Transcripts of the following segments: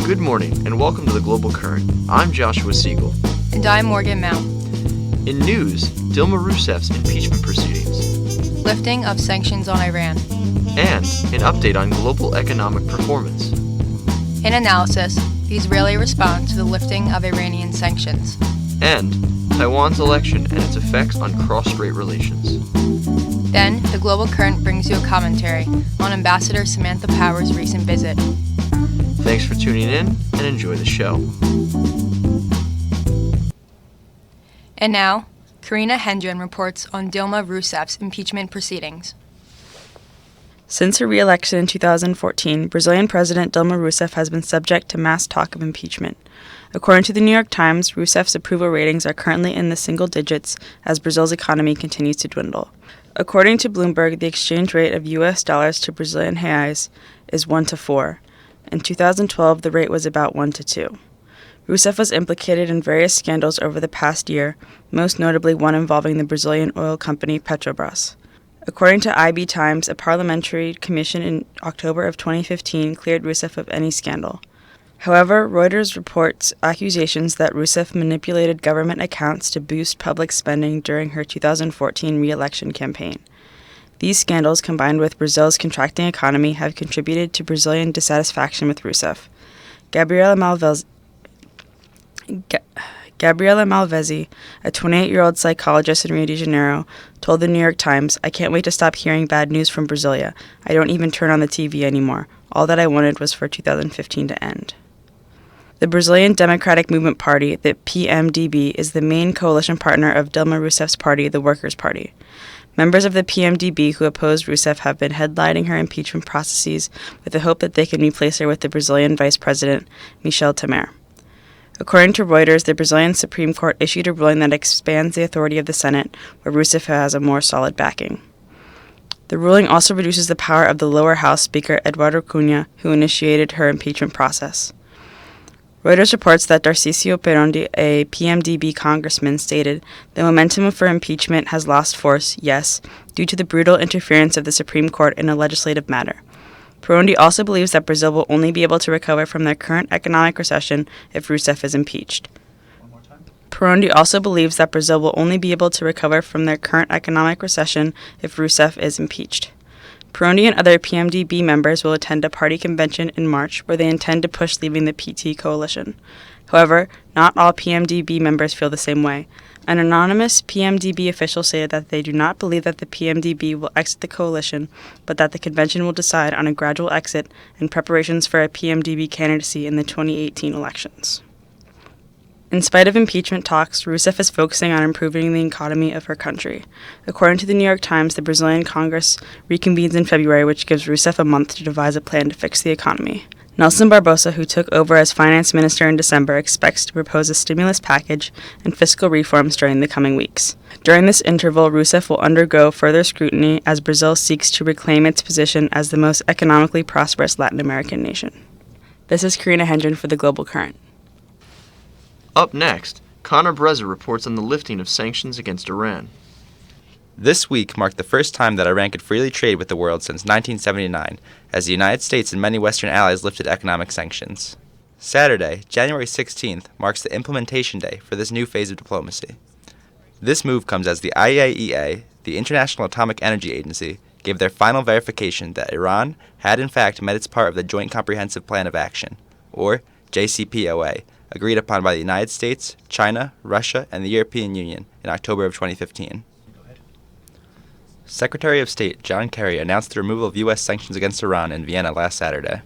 Good morning, and welcome to the Global Current. I'm Joshua Siegel. And I'm Morgan Mount. In news, Dilma Rousseff's impeachment proceedings. Lifting of sanctions on Iran. And an update on global economic performance. In analysis, the Israeli response to the lifting of Iranian sanctions. And Taiwan's election and its effects on cross-strait relations. Then, the Global Current brings you a commentary on Ambassador Samantha Power's recent visit. Thanks for tuning in, and enjoy the show. And now, Karina Hendren reports on Dilma Rousseff's impeachment proceedings. Since her re-election in 2014, Brazilian President Dilma Rousseff has been subject to mass talk of impeachment. According to the New York Times, Rousseff's approval ratings are currently in the single digits as Brazil's economy continues to dwindle. According to Bloomberg, the exchange rate of U.S. dollars to Brazilian reais is 1 to 4. In 2012, the rate was about 1 to 2. Rousseff was implicated in various scandals over the past year, most notably one involving the Brazilian oil company Petrobras. According to IB Times, a parliamentary commission in October of 2015 cleared Rousseff of any scandal. However, Reuters reports accusations that Rousseff manipulated government accounts to boost public spending during her 2014 re-election campaign. These scandals, combined with Brazil's contracting economy, have contributed to Brazilian dissatisfaction with Rousseff. Gabriela Malvezi, a 28-year-old psychologist in Rio de Janeiro, told the New York Times, "I can't wait to stop hearing bad news from Brasilia. I don't even turn on the TV anymore. All that I wanted was for 2015 to end." The Brazilian Democratic Movement Party, the PMDB, is the main coalition partner of Dilma Rousseff's party, the Workers' Party. Members of the PMDB who opposed Rousseff have been headlining her impeachment processes with the hope that they can replace her with the Brazilian Vice President, Michel Temer. According to Reuters, the Brazilian Supreme Court issued a ruling that expands the authority of the Senate, where Rousseff has a more solid backing. The ruling also reduces the power of the lower house Speaker Eduardo Cunha, who initiated her impeachment process. Reuters reports that Tarcísio Perondi, a PMDB congressman, stated, "The momentum for impeachment has lost force, yes, due to the brutal interference of the Supreme Court in a legislative matter." Perondi also believes that Brazil will only be able to recover from their current economic recession if Rousseff is impeached. Perondi also believes that Brazil will only be able to recover from their current economic recession if Rousseff is impeached. Perondi and other PMDB members will attend a party convention in March where they intend to push leaving the PT coalition. However, not all PMDB members feel the same way. An anonymous PMDB official stated that they do not believe that the PMDB will exit the coalition, but that the convention will decide on a gradual exit and preparations for a PMDB candidacy in the 2018 elections. In spite of impeachment talks, Rousseff is focusing on improving the economy of her country. According to the New York Times, the Brazilian Congress reconvenes in February, which gives Rousseff a month to devise a plan to fix the economy. Nelson Barbosa, who took over as finance minister in December, expects to propose a stimulus package and fiscal reforms during the coming weeks. During this interval, Rousseff will undergo further scrutiny as Brazil seeks to reclaim its position as the most economically prosperous Latin American nation. This is Karina Hendren for the Global Current. Up next, Connor Breza reports on the lifting of sanctions against Iran. This week marked the first time that Iran could freely trade with the world since 1979, as the United States and many Western allies lifted economic sanctions. Saturday, January 16th, marks the implementation day for this new phase of diplomacy. This move comes as the IAEA, the International Atomic Energy Agency, gave their final verification that Iran had in fact met its part of the Joint Comprehensive Plan of Action, or JCPOA, agreed upon by the United States, China, Russia, and the European Union in October of 2015. Secretary of State John Kerry announced the removal of U.S. sanctions against Iran in Vienna last Saturday.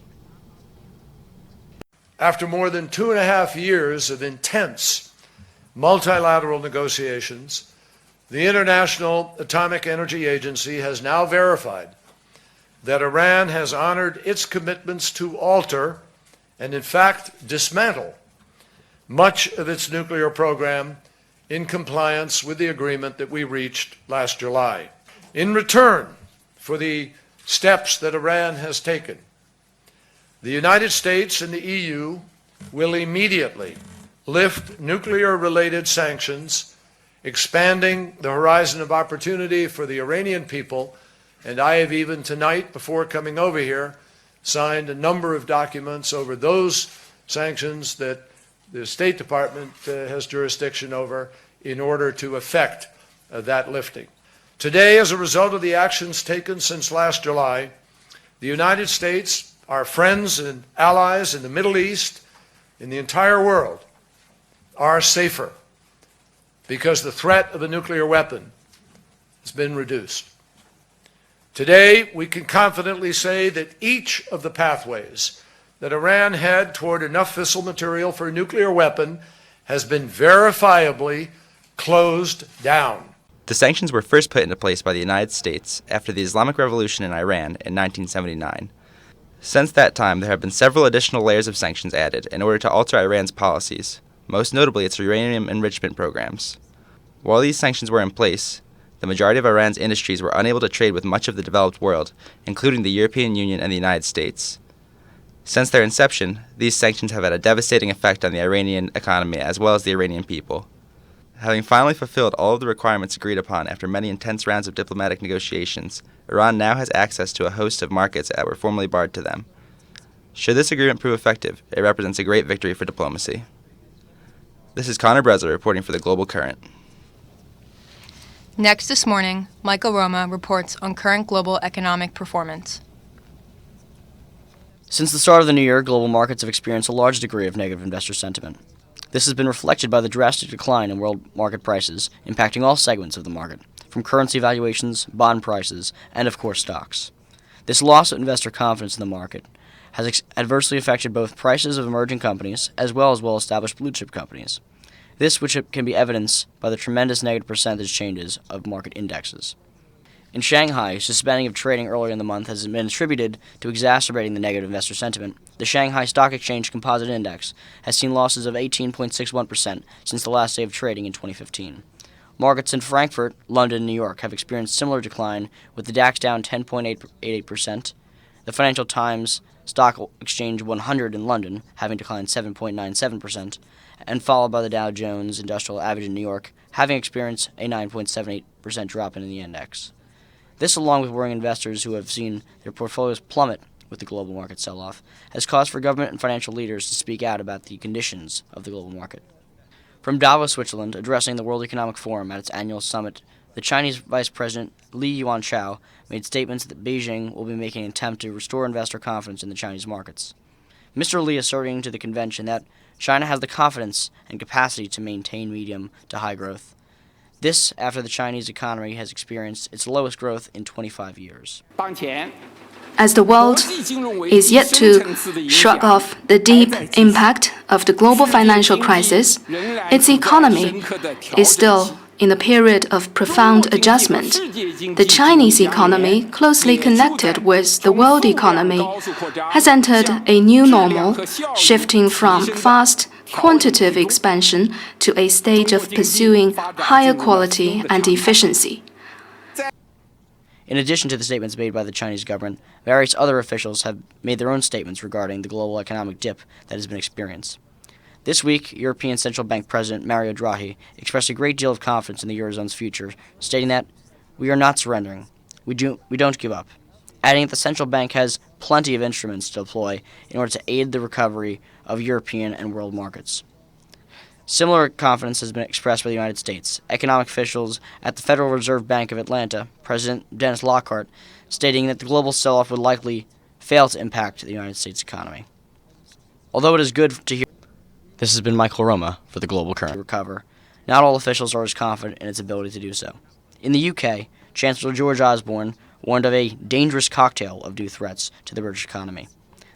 After more than 2.5 years of intense multilateral negotiations, the International Atomic Energy Agency has now verified that Iran has honored its commitments to alter and, in fact, dismantle much of its nuclear program in compliance with the agreement that we reached last July. In return for the steps that Iran has taken, the United States and the EU will immediately lift nuclear-related sanctions, expanding the horizon of opportunity for the Iranian people, and I have even tonight, before coming over here, signed a number of documents over those sanctions that the State Department has jurisdiction over in order to effect that lifting. Today, as a result of the actions taken since last July, the United States, our friends and allies in the Middle East, in the entire world, are safer because the threat of a nuclear weapon has been reduced. Today, we can confidently say that each of the pathways that Iran had toward enough fissile material for a nuclear weapon has been verifiably closed down. The sanctions were first put into place by the United States after the Islamic Revolution in Iran in 1979. Since that time, there have been several additional layers of sanctions added in order to alter Iran's policies, most notably its uranium enrichment programs. While these sanctions were in place, the majority of Iran's industries were unable to trade with much of the developed world, including the European Union and the United States. Since their inception, these sanctions have had a devastating effect on the Iranian economy as well as the Iranian people. Having finally fulfilled all of the requirements agreed upon after many intense rounds of diplomatic negotiations, Iran now has access to a host of markets that were formerly barred to them. Should this agreement prove effective, it represents a great victory for diplomacy. This is Connor Brezza reporting for the Global Current. Next this morning, Michael Roma reports on current global economic performance. Since the start of the new year, global markets have experienced a large degree of negative investor sentiment. This has been reflected by the drastic decline in world market prices, impacting all segments of the market, from currency valuations, bond prices, and of course stocks. This loss of investor confidence in the market has adversely affected both prices of emerging companies as well as well-established blue-chip companies. This which can be evidenced by the tremendous negative percentage changes of market indexes. In Shanghai, suspending of trading earlier in the month has been attributed to exacerbating the negative investor sentiment. The Shanghai Stock Exchange Composite Index has seen losses of 18.61% since the last day of trading in 2015. Markets in Frankfurt, London, and New York have experienced similar decline, with the DAX down 10.88%, the Financial Times Stock Exchange 100 in London having declined 7.97%, and followed by the Dow Jones Industrial Average in New York having experienced a 9.78% drop in the index. This, along with worrying investors who have seen their portfolios plummet with the global market sell-off, has caused for government and financial leaders to speak out about the conditions of the global market. From Davos, Switzerland, addressing the World Economic Forum at its annual summit, the Chinese Vice President Li Yuanchao made statements that Beijing will be making an attempt to restore investor confidence in the Chinese markets. Mr. Li asserting to the convention that China has the confidence and capacity to maintain medium to high growth. This after the Chinese economy has experienced its lowest growth in 25 years. As the world is yet to shrug off the deep impact of the global financial crisis, its economy is still in a period of profound adjustment. The Chinese economy, closely connected with the world economy, has entered a new normal, shifting from fast quantitative expansion to a stage of pursuing higher quality and efficiency. In addition to the statements made by the Chinese government, various other officials have made their own statements regarding the global economic dip that has been experienced. This week, European Central Bank President Mario Draghi expressed a great deal of confidence in the Eurozone's future, stating that, "We are not surrendering. We don't give up," adding that the central bank has plenty of instruments to deploy in order to aid the recovery of European and world markets. Similar confidence has been expressed by the United States. Economic officials at the Federal Reserve Bank of Atlanta, President Dennis Lockhart, stating that the global sell-off would likely fail to impact the United States economy. Although it is good to hear, this has been Michael Roma for the Global Current. Recover. Not all officials are as confident in its ability to do so. In the UK, Chancellor George Osborne warned of a dangerous cocktail of new threats to the British economy.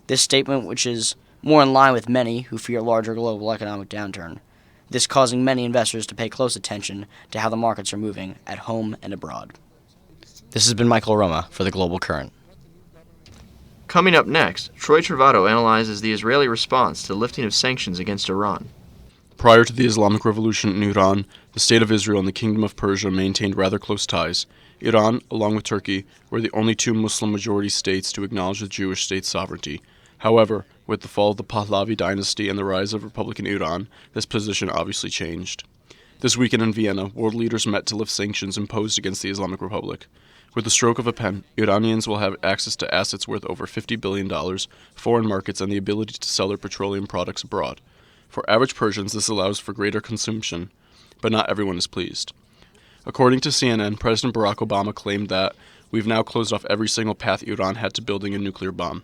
This statement, which is more in line with many who fear a larger global economic downturn, this causing many investors to pay close attention to how the markets are moving at home and abroad. This has been Michael Roma for the Global Current. Coming up next, Troy Travato analyzes the Israeli response to the lifting of sanctions against Iran. Prior to the Islamic Revolution in Iran, the State of Israel and the Kingdom of Persia maintained rather close ties. Iran, along with Turkey, were the only two Muslim-majority states to acknowledge the Jewish state sovereignty. However, with the fall of the Pahlavi dynasty and the rise of Republican Iran, this position obviously changed. This weekend in Vienna, world leaders met to lift sanctions imposed against the Islamic Republic. With the stroke of a pen, Iranians will have access to assets worth over $50 billion, foreign markets, and the ability to sell their petroleum products abroad. For average Persians, this allows for greater consumption, but not everyone is pleased. According to CNN, President Barack Obama claimed that we've now closed off every single path Iran had to building a nuclear bomb.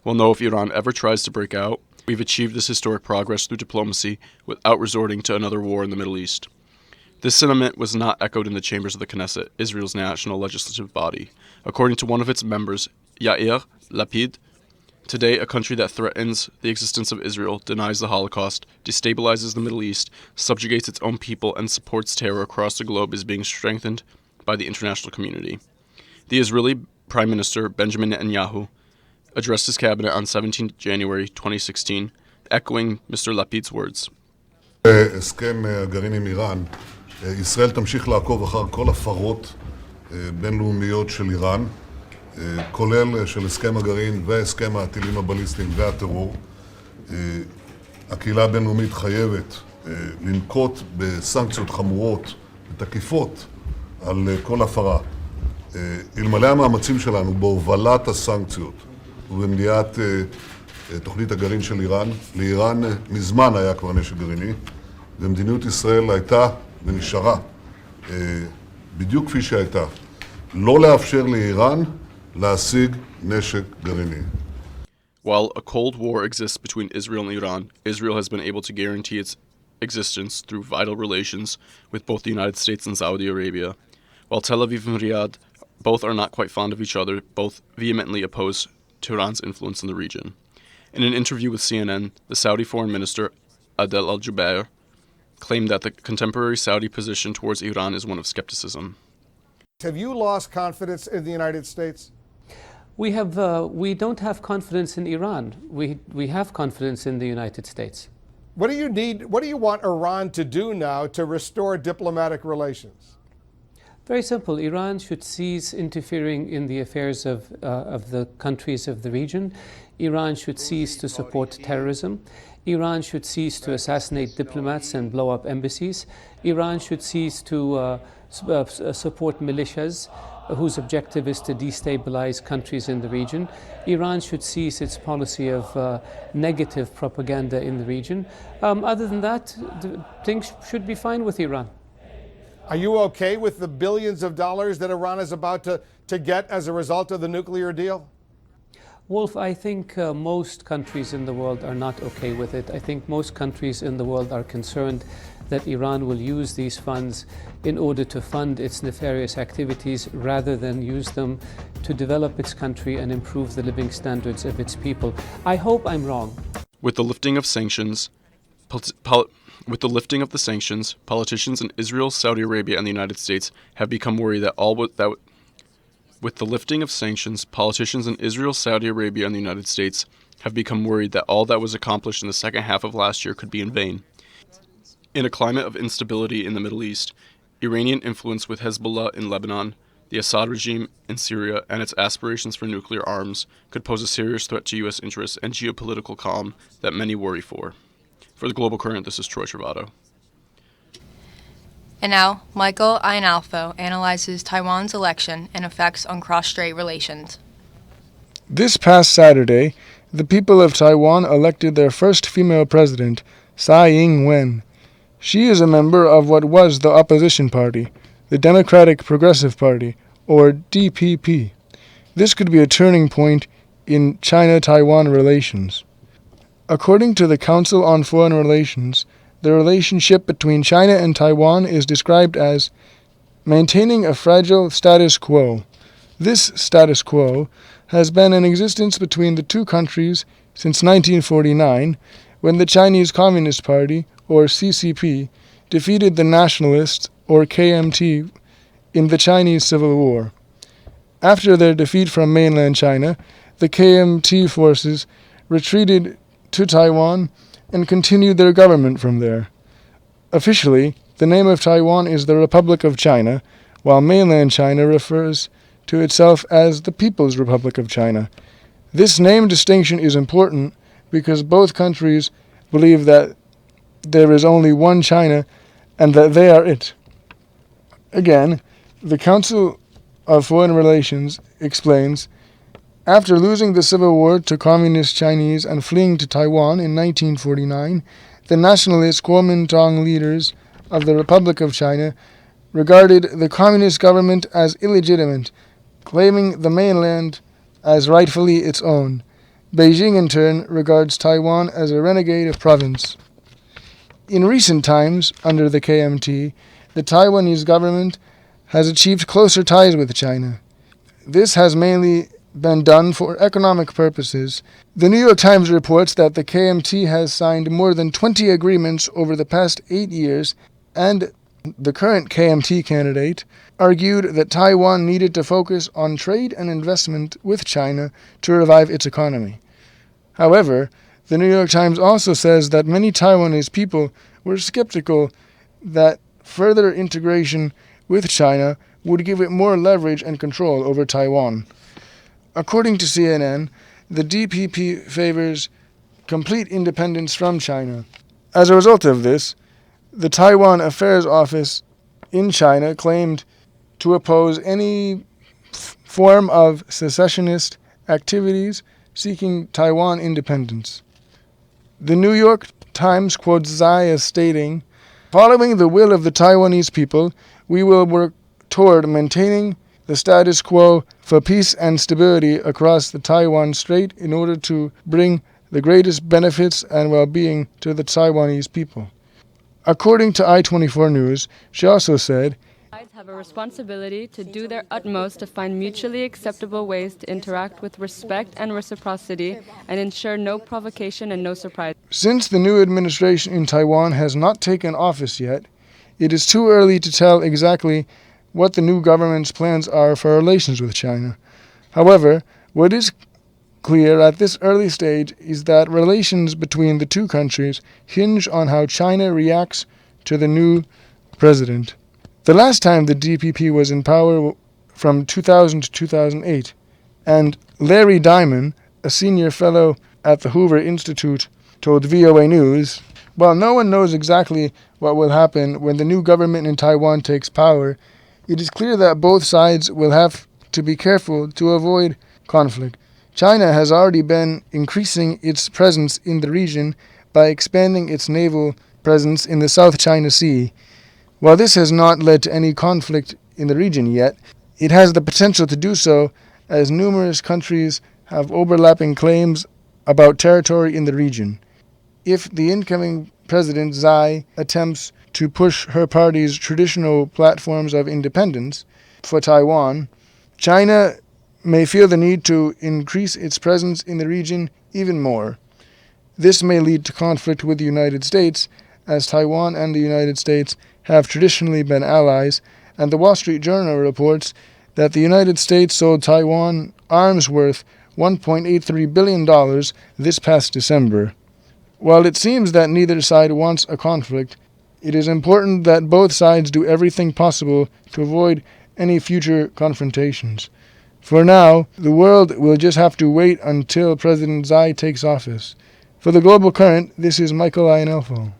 We'll know if Iran ever tries to break out. We've achieved this historic progress through diplomacy without resorting to another war in the Middle East. This sentiment was not echoed in the chambers of the Knesset, Israel's national legislative body. According to one of its members, Yair Lapid, today a country that threatens the existence of Israel, denies the Holocaust, destabilizes the Middle East, subjugates its own people, and supports terror across the globe is being strengthened by the international community. The Israeli Prime Minister Benjamin Netanyahu addressed his cabinet on 17 January 2016, echoing Mr. Lapid's words. הסכם הגרעין עם איראן, ישראל תמשיך לעקוב אחר כל הפרות בינלאומיות של איראן, כולל של הסכם הגרעין והסכם הטילים הבליסטיים והטרור. הקהילה הבינלאומית חייבת לנקוט בסנקציות חמורות ותקיפות על כל הפרה. אלמלא המאמצים שלנו בהובלת הסנקציות ובמניעת תוכנית הגרעין של איראן, לאיראן מזמן היה כבר נשק גרעיני, ומדיניות ישראל הייתה ונשארה בדיוק כפי שהייתה, לא לאפשר לאיראן להשיג נשק גרעיני. While a Cold War exists between Israel and Iran, Israel has been able to guarantee its existence through vital relations with both the United States and Saudi Arabia. While Tel Aviv and Riyadh both are not quite fond of each other, both vehemently oppose Tehran's influence in the region. In an interview with CNN, the Saudi Foreign Minister, Adel al-Jubair, claimed that the contemporary Saudi position towards Iran is one of skepticism. Have you lost confidence in the United States? We don't have confidence in Iran. We have confidence in the United States. What do you want Iran to do now to restore diplomatic relations? Very simple. Iran should cease interfering in the affairs of the countries of the region. Iran should cease to support terrorism. Iran should cease to assassinate diplomats and blow up embassies. Iran should cease to support militias whose objective is to destabilize countries in the region. Iran should cease its policy of negative propaganda in the region. Other than that, things should be fine with Iran. Are you okay with the billions of dollars that Iran is about to get as a result of the nuclear deal? Wolf, I think most countries in the world are not okay with it. I think most countries in the world are concerned that Iran will use these funds in order to fund its nefarious activities rather than use them to develop its country and improve the living standards of its people. I hope I'm wrong. With the lifting of sanctions, politicians in Israel, Saudi Arabia, and the United States have become worried that all that was accomplished in the second half of last year could be in vain. In a climate of instability in the Middle East, Iranian influence with Hezbollah in Lebanon, the Assad regime in Syria, and its aspirations for nuclear arms could pose a serious threat to U.S. interests and geopolitical calm that many worry for. For the Global Current, this is Troy Travato. And now, Michael Einalfo analyzes Taiwan's election and effects on cross-strait relations. This past Saturday, the people of Taiwan elected their first female president, Tsai Ing-wen. She is a member of what was the opposition party, the Democratic Progressive Party, or DPP. This could be a turning point in China-Taiwan relations. According to the Council on Foreign Relations, the relationship between China and Taiwan is described as maintaining a fragile status quo. This status quo has been in existence between the two countries since 1949, when the Chinese Communist Party, or CCP, defeated the Nationalists, or KMT, in the Chinese Civil War. After their defeat from mainland China, the KMT forces retreated to Taiwan and continued their government from there. Officially, the name of Taiwan is the Republic of China, while mainland China refers to itself as the People's Republic of China. This name distinction is important because both countries believe that there is only one China and that they are it. Again, the Council of Foreign Relations explains, after losing the civil war to Communist Chinese and fleeing to Taiwan in 1949, the nationalist Kuomintang leaders of the Republic of China regarded the communist government as illegitimate, claiming the mainland as rightfully its own. Beijing, in turn, regards Taiwan as a renegade province. In recent times, under the KMT, the Taiwanese government has achieved closer ties with China. This has mainly been done for economic purposes. The New York Times reports that the KMT has signed more than 20 agreements over the past 8 years, and the current KMT candidate argued that Taiwan needed to focus on trade and investment with China to revive its economy. However, the New York Times also says that many Taiwanese people were skeptical that further integration with China would give it more leverage and control over Taiwan. According to CNN, the DPP favors complete independence from China. As a result of this, the Taiwan Affairs Office in China claimed to oppose any form of secessionist activities seeking Taiwan independence. The New York Times quotes Tsai as stating, "Following the will of the Taiwanese people, we will work toward maintaining the status quo for peace and stability across the Taiwan Strait in order to bring the greatest benefits and well-being to the Taiwanese people." According to I-24 News, she also said, Sides have a responsibility to do their utmost to find mutually acceptable ways to interact with respect and reciprocity and ensure no provocation and no surprise. Since the new administration in Taiwan has not taken office yet, it is too early to tell exactly what the new government's plans are for relations with China. However, what is clear at this early stage is that relations between the two countries hinge on how China reacts to the new president. The last time the DPP was in power from 2000 to 2008, and Larry Diamond, a senior fellow at the Hoover Institute, told VOA News, "While no one knows exactly what will happen when the new government in Taiwan takes power, it is clear that both sides will have to be careful to avoid conflict. China has already been increasing its presence in the region by expanding its naval presence in the South China Sea. While this has not led to any conflict in the region yet, it has the potential to do so as numerous countries have overlapping claims about territory in the region. If the incoming President Tsai attempts to push her party's traditional platforms of independence for Taiwan, China may feel the need to increase its presence in the region even more. This may lead to conflict with the United States, as Taiwan and the United States have traditionally been allies, and the Wall Street Journal reports that the United States sold Taiwan arms worth $1.83 billion this past December. While it seems that neither side wants a conflict, it is important that both sides do everything possible to avoid any future confrontations. For now, the world will just have to wait until President Tsai takes office. For the Global Current, this is Michael Ionelfo.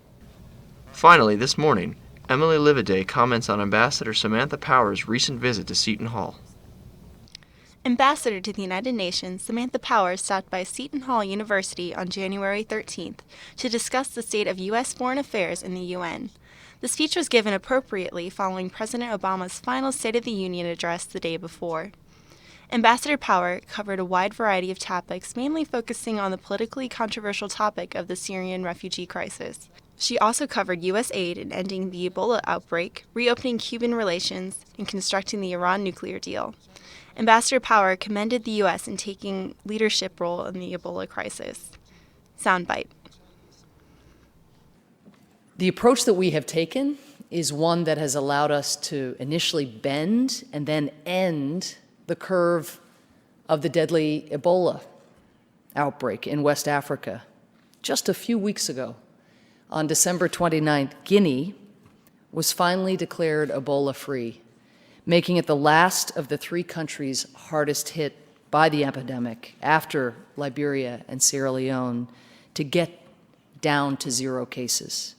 Finally, this morning, Emily Livaday comments on Ambassador Samantha Power's recent visit to Seton Hall. Ambassador to the United Nations, Samantha Power stopped by Seton Hall University on January 13th to discuss the state of U.S. foreign affairs in the UN. The speech was given appropriately following President Obama's final State of the Union address the day before. Ambassador Power covered a wide variety of topics, mainly focusing on the politically controversial topic of the Syrian refugee crisis. She also covered U.S. aid in ending the Ebola outbreak, reopening Cuban relations, and constructing the Iran nuclear deal. Ambassador Power commended the U.S. in taking leadership role in the Ebola crisis. Soundbite. The approach that we have taken is one that has allowed us to initially bend and then end the curve of the deadly Ebola outbreak in West Africa. Just a few weeks ago, on December 29th, Guinea was finally declared Ebola-free, making it the last of the three countries hardest hit by the epidemic after Liberia and Sierra Leone to get down to 0 cases.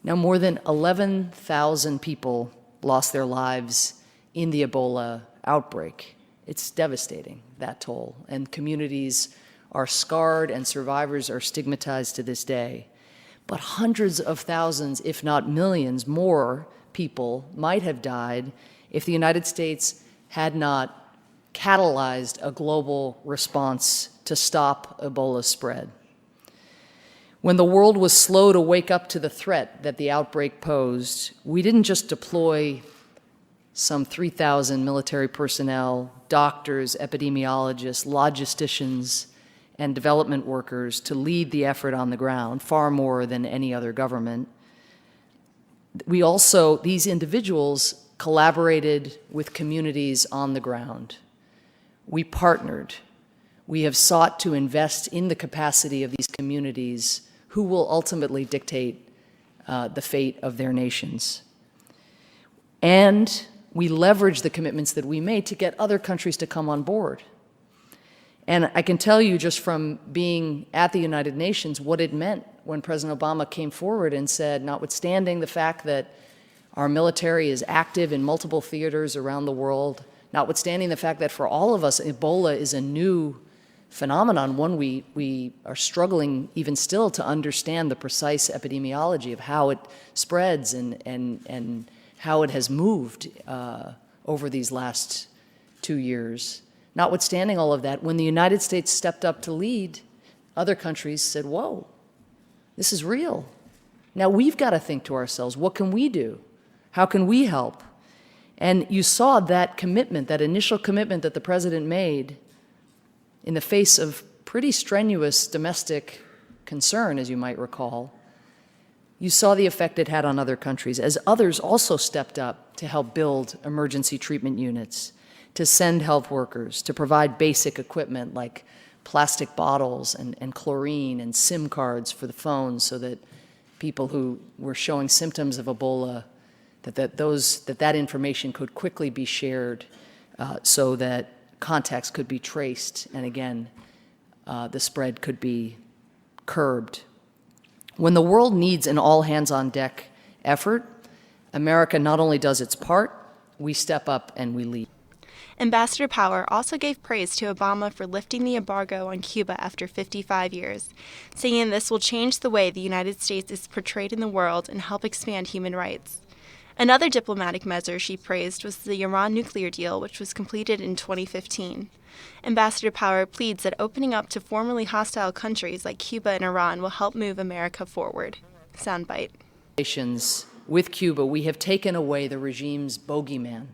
Now, more than 11,000 people lost their lives in the Ebola outbreak. It's devastating, that toll, and communities are scarred and survivors are stigmatized to this day. But hundreds of thousands, if not millions, more people might have died if the United States had not catalyzed a global response to stop Ebola's spread. When the world was slow to wake up to the threat that the outbreak posed, we didn't just deploy some 3,000 military personnel, doctors, epidemiologists, logisticians, and development workers to lead the effort on the ground, far more than any other government. We also, these individuals collaborated with communities on the ground. We partnered. We have sought to invest in the capacity of these communities who will ultimately dictate the fate of their nations. And we leverage the commitments that we made to get other countries to come on board. And I can tell you just from being at the United Nations what it meant when President Obama came forward and said, notwithstanding the fact that our military is active in multiple theaters around the world, notwithstanding the fact that for all of us, Ebola is a new phenomenon, one we are struggling even still to understand the precise epidemiology of how it spreads and how it has moved over these last 2 years. Notwithstanding all of that, when the United States stepped up to lead, other countries said, whoa, this is real. Now we've got to think to ourselves, what can we do? How can we help? And you saw that commitment, that initial commitment that the president made in the face of pretty strenuous domestic concern, as you might recall. You saw the effect it had on other countries, as others also stepped up to help build emergency treatment units, to send health workers, to provide basic equipment like plastic bottles and chlorine and SIM cards for the phones so that people who were showing symptoms of Ebola, that information could quickly be shared so that contacts could be traced, and again, the spread could be curbed. When the world needs an all-hands-on-deck effort, America not only does its part, we step up and we lead. Ambassador Power also gave praise to Obama for lifting the embargo on Cuba after 55 years, saying this will change the way the United States is portrayed in the world and help expand human rights. Another diplomatic measure she praised was the Iran nuclear deal, which was completed in 2015. Ambassador Power pleads that opening up to formerly hostile countries like Cuba and Iran will help move America forward. Soundbite. With Cuba, we have taken away the regime's bogeyman.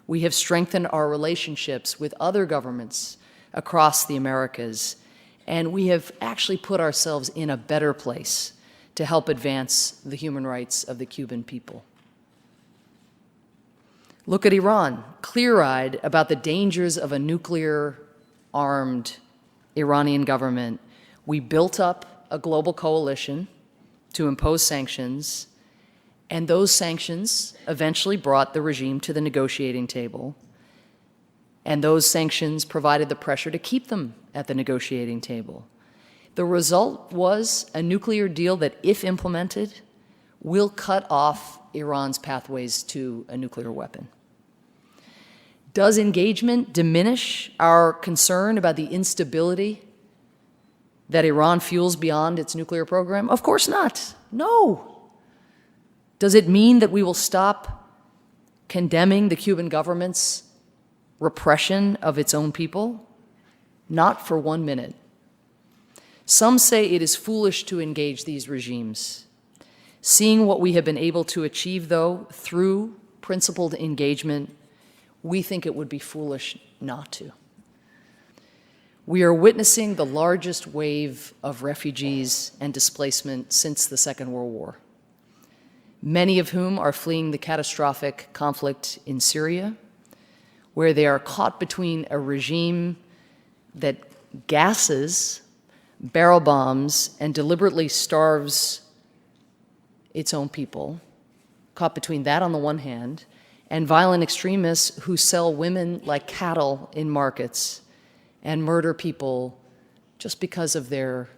We have strengthened our relationships with other governments across the Americas, and we have actually put ourselves in a better place to help advance the human rights of the Cuban people. Look at Iran, clear-eyed about the dangers of a nuclear-armed Iranian government. We built up a global coalition to impose sanctions, and those sanctions eventually brought the regime to the negotiating table, and those sanctions provided the pressure to keep them at the negotiating table. The result was a nuclear deal that, if implemented, will cut off Iran's pathways to a nuclear weapon. Does engagement diminish our concern about the instability that Iran fuels beyond its nuclear program? Of course not. No. Does it mean that we will stop condemning the Cuban government's repression of its own people? Not for 1 minute. Some say it is foolish to engage these regimes. Seeing what we have been able to achieve, though, through principled engagement, we think it would be foolish not to. We are witnessing the largest wave of refugees and displacement since the Second World War, many of whom are fleeing the catastrophic conflict in Syria, where they are caught between a regime that gasses, barrel bombs, and deliberately starves its own people, caught between that on the one hand, and violent extremists who sell women like cattle in markets and murder people just because of their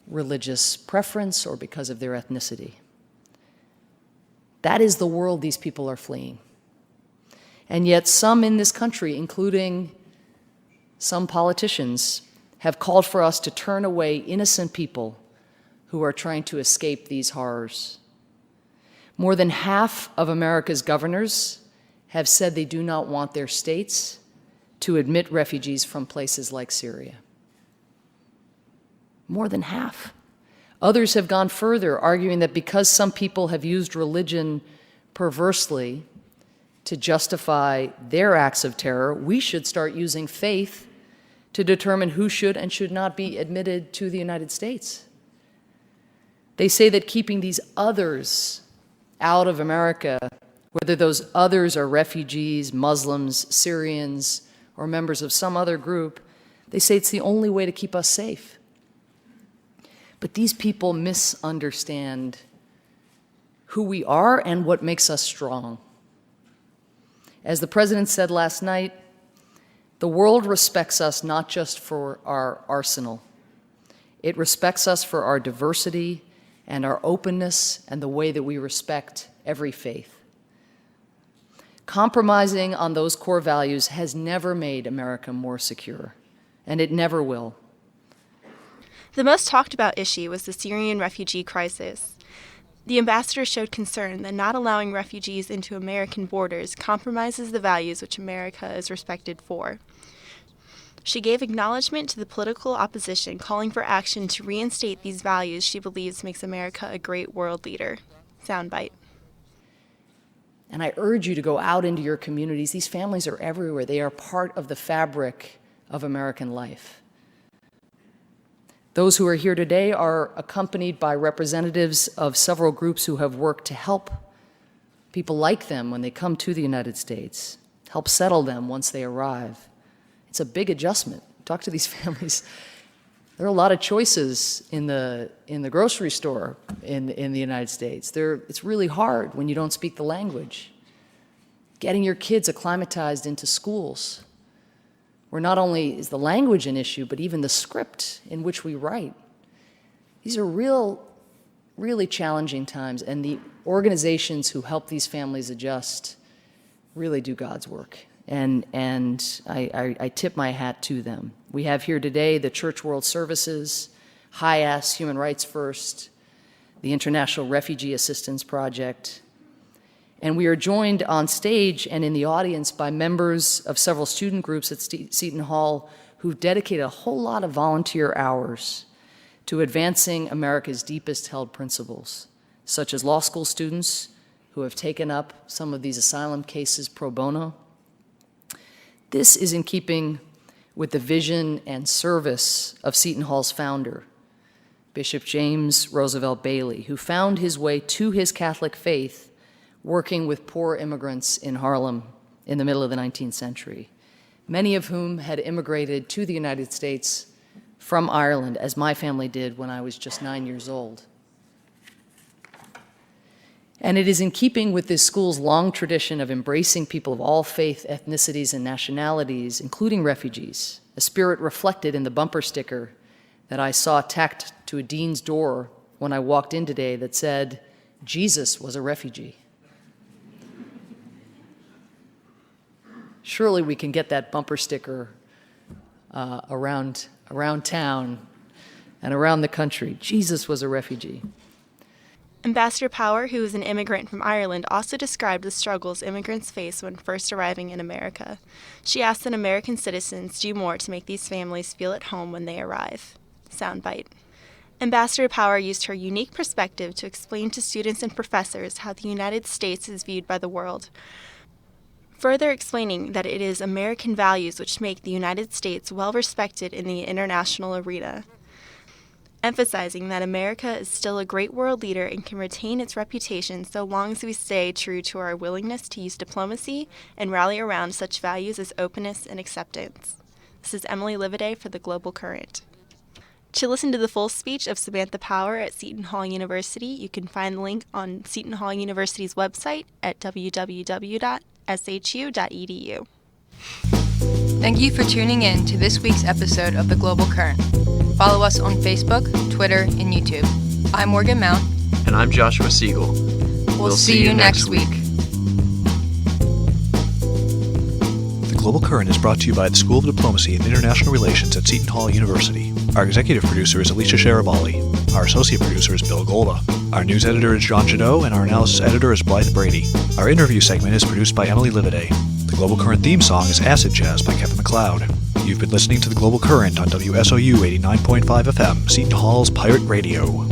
religious preference or because of their ethnicity. That is the world these people are fleeing. And yet some in this country, including some politicians, have called for us to turn away innocent people who are trying to escape these horrors. More than half of America's governors have said they do not want their states to admit refugees from places like Syria. More than half. Others have gone further, arguing that because some people have used religion perversely to justify their acts of terror, we should start using faith to determine who should and should not be admitted to the United States. They say that keeping these others out of America, whether those others are refugees, Muslims, Syrians, or members of some other group, they say it's the only way to keep us safe. But these people misunderstand who we are and what makes us strong. As the president said last night, the world respects us not just for our arsenal. It respects us for our diversity and our openness and the way that we respect every faith. Compromising on those core values has never made America more secure, and it never will. The most talked about issue was the Syrian refugee crisis. The ambassador showed concern that not allowing refugees into American borders compromises the values which America is respected for. She gave acknowledgement to the political opposition, calling for action to reinstate these values she believes makes America a great world leader. Soundbite. And I urge you to go out into your communities. These families are everywhere. They are part of the fabric of American life. Those who are here today are accompanied by representatives of several groups who have worked to help people like them when they come to the United States, help settle them once they arrive. It's a big adjustment. Talk to these families. There are a lot of choices in the grocery store in the United States. It's really hard when you don't speak the language. Getting your kids acclimatized into schools, where not only is the language an issue, but even the script in which we write. These are really challenging times, and the organizations who help these families adjust really do God's work. And I tip my hat to them. We have here today the Church World Services, HIAS, Human Rights First, the International Refugee Assistance Project, and we are joined on stage and in the audience by members of several student groups at Seton Hall who've dedicated a whole lot of volunteer hours to advancing America's deepest held principles, such as law school students who have taken up some of these asylum cases pro bono. This is in keeping with the vision and service of Seton Hall's founder, Bishop James Roosevelt Bailey, who found his way to his Catholic faith working with poor immigrants in Harlem in the middle of the 19th century, many of whom had immigrated to the United States from Ireland, as my family did when I was just 9 years old. And it is in keeping with this school's long tradition of embracing people of all faith, ethnicities, and nationalities, including refugees, a spirit reflected in the bumper sticker that I saw tacked to a dean's door when I walked in today that said, "Jesus was a refugee." Surely we can get that bumper sticker around town and around the country. Jesus was a refugee. Ambassador Power, who is an immigrant from Ireland, also described the struggles immigrants face when first arriving in America. She asked that American citizens do more to make these families feel at home when they arrive. Soundbite. Ambassador Power used her unique perspective to explain to students and professors how the United States is viewed by the world, further explaining that it is American values which make the United States well respected in the international arena, emphasizing that America is still a great world leader and can retain its reputation so long as we stay true to our willingness to use diplomacy and rally around such values as openness and acceptance. This is Emily Livaday for The Global Current. To listen to the full speech of Samantha Power at Seton Hall University, you can find the link on Seton Hall University's website at www.shu.edu. Thank you for tuning in to this week's episode of The Global Current. Follow us on Facebook, Twitter, and YouTube. I'm Morgan Mount. And I'm Joshua Siegel. We'll see you next week. The Global Current is brought to you by the School of Diplomacy and International Relations at Seton Hall University. Our executive producer is Alicia Sharabali. Our associate producer is Bill Golda. Our news editor is John Jadot, and our analysis editor is Blythe Brady. Our interview segment is produced by Emily Lividay. The Global Current theme song is Acid Jazz by Kevin MacLeod. You've been listening to The Global Current on WSOU 89.5 FM, Seton Hall's Pirate Radio.